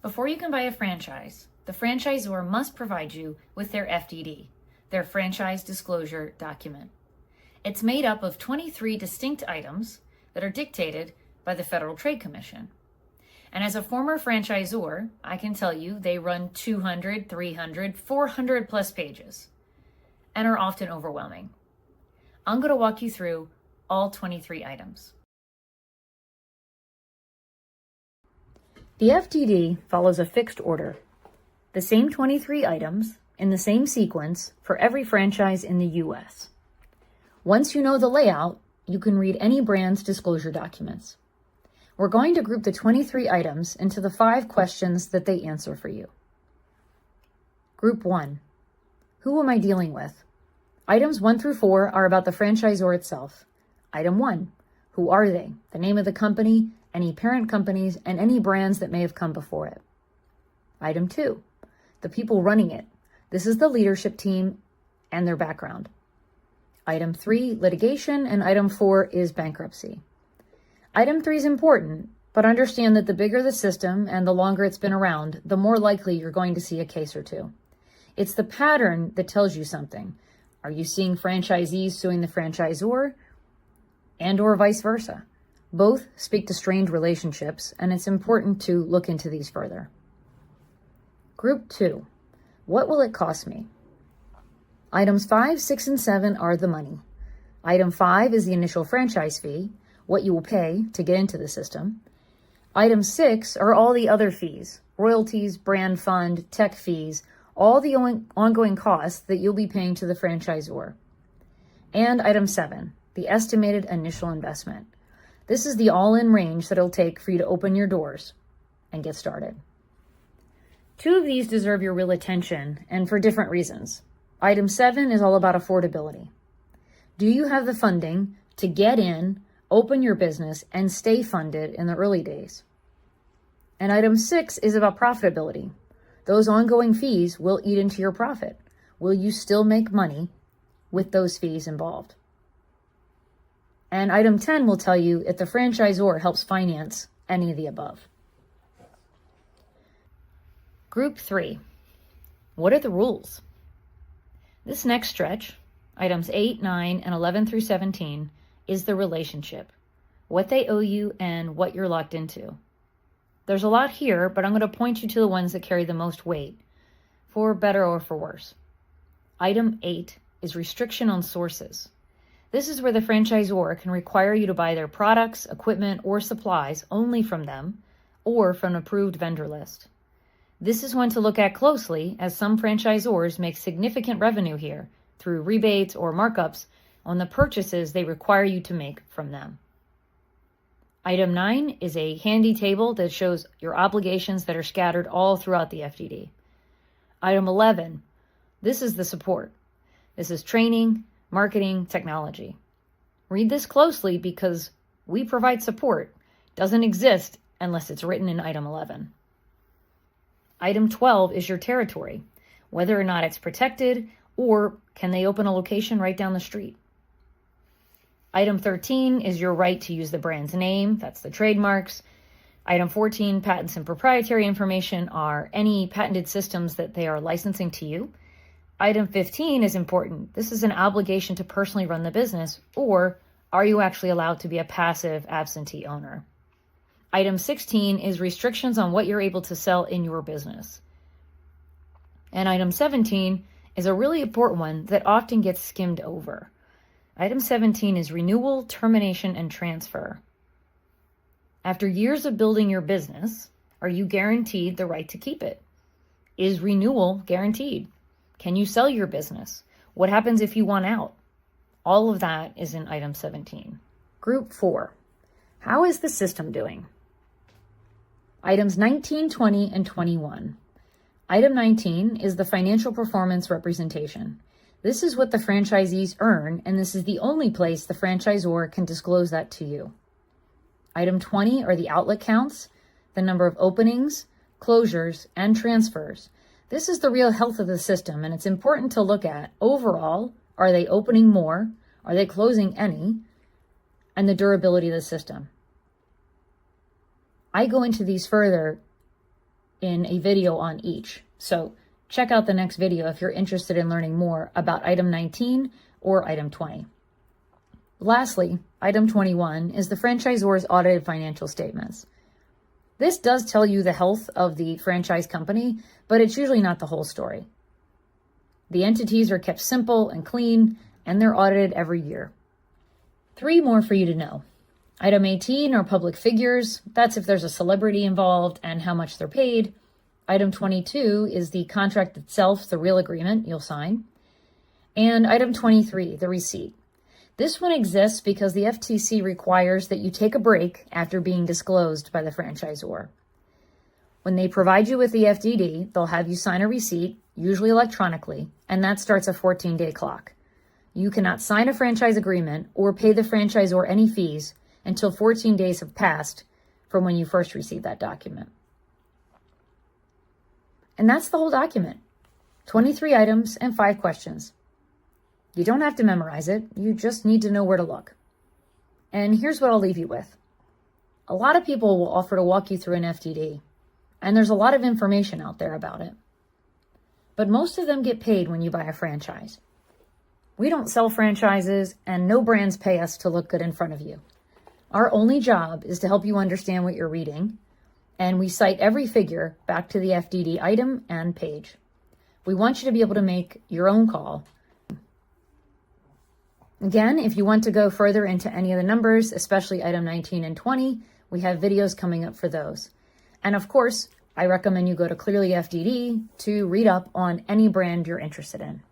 Before you can buy a franchise, the franchisor must provide you with their FDD, their franchise disclosure document. It's made up of 23 distinct items that are dictated by the Federal Trade Commission. And as a former franchisor, I can tell you they run 200, 300, 400 plus pages and are often overwhelming. I'm going to walk you through all 23 items. The FDD follows a fixed order, the same 23 items in the same sequence for every franchise in the U.S. Once you know the layout, you can read any brand's disclosure documents. We're going to group the 23 items into the 5 questions that they answer for you. Group 1. Who am I dealing with? Items 1 through 4 are about the franchisor itself. Item 1. Who are they? The name of the company, any parent companies, and any brands that may have come before it. Item 2. The people running it. This is the leadership team and their background. Item 3, litigation, and item 4 is bankruptcy. Item 3 is important, but understand that the bigger the system and the longer it's been around, the more likely you're going to see a case or two. It's the pattern that tells you something. Are you seeing franchisees suing the franchisor and or vice versa? Both speak to strained relationships, and it's important to look into these further. Group 2. What will it cost me? Items 5, 6, and 7 are the money. Item 5 is the initial franchise fee, what you will pay to get into the system. Item 6 are all the other fees, royalties, brand fund, tech fees, all the ongoing costs that you'll be paying to the franchisor. And item 7, the estimated initial investment. This is the all-in range that it'll take for you to open your doors and get started. 2 of these deserve your real attention, and for different reasons. Item 7 is all about affordability. Do you have the funding to get in, open your business, and stay funded in the early days? And item 6 is about profitability. Those ongoing fees will eat into your profit. Will you still make money with those fees involved? And item 10 will tell you if the franchisor helps finance any of the above. Group 3. What are the rules? This next stretch, items 8, 9, and 11 through 17, is the relationship, what they owe you and what you're locked into. There's a lot here, but I'm going to point you to the ones that carry the most weight, for better or for worse. Item 8 is restriction on sources. This is where the franchisor can require you to buy their products, equipment, or supplies only from them or from an approved vendor list. This is one to look at closely, as some franchisors make significant revenue here through rebates or markups on the purchases they require you to make from them. Item 9 is a handy table that shows your obligations that are scattered all throughout the FDD. Item 11, this is the support. This is training, marketing, technology. Read this closely because we provide support. Doesn't exist unless it's written in item 11. Item 12 is your territory, whether or not it's protected or can they open a location right down the street. Item 13 is your right to use the brand's name, that's the trademarks. Item 14, patents and proprietary information, are any patented systems that they are licensing to you. Item 15 is important. This is an obligation to personally run the business, or are you actually allowed to be a passive absentee owner? Item 16 is restrictions on what you're able to sell in your business. And item 17 is a really important one that often gets skimmed over. Item 17 is renewal, termination, and transfer. After years of building your business, are you guaranteed the right to keep it? Is renewal guaranteed? Can you sell your business? What happens if you want out? All of that is in item 17. Group 4. How is the system doing? Items 19, 20, and 21. Item 19 is the financial performance representation. This is what the franchisees earn, and this is the only place the franchisor can disclose that to you. Item 20 are the outlet counts, the number of openings, closures, and transfers. This is the real health of the system, and it's important to look at overall, are they opening more? Are they closing any? And the durability of the system. I go into these further in a video on each. So check out the next video if you're interested in learning more about item 19 or item 20. Lastly, item 21 is the franchisor's audited financial statements. This does tell you the health of the franchise company, but it's usually not the whole story. The entities are kept simple and clean, and they're audited every year. 3 more for you to know. Item 18 are public figures. That's if there's a celebrity involved and how much they're paid. Item 22 is the contract itself, the real agreement you'll sign. And item 23, the receipt. This one exists because the FTC requires that you take a break after being disclosed by the franchisor. When they provide you with the FDD, they'll have you sign a receipt, usually electronically, and that starts a 14-day clock. You cannot sign a franchise agreement or pay the franchisor any fees until 14 days have passed from when you first received that document. And that's the whole document. 23 items and 5 questions. You don't have to memorize it. You just need to know where to look. And here's what I'll leave you with. A lot of people will offer to walk you through an FDD, and there's a lot of information out there about it. But most of them get paid when you buy a franchise. We don't sell franchises, and no brands pay us to look good in front of you. Our only job is to help you understand what you're reading, and we cite every figure back to the FDD item and page. We want you to be able to make your own call. Again, if you want to go further into any of the numbers, especially item 19 and 20, we have videos coming up for those. And of course, I recommend you go to ClearlyFDD to read up on any brand you're interested in.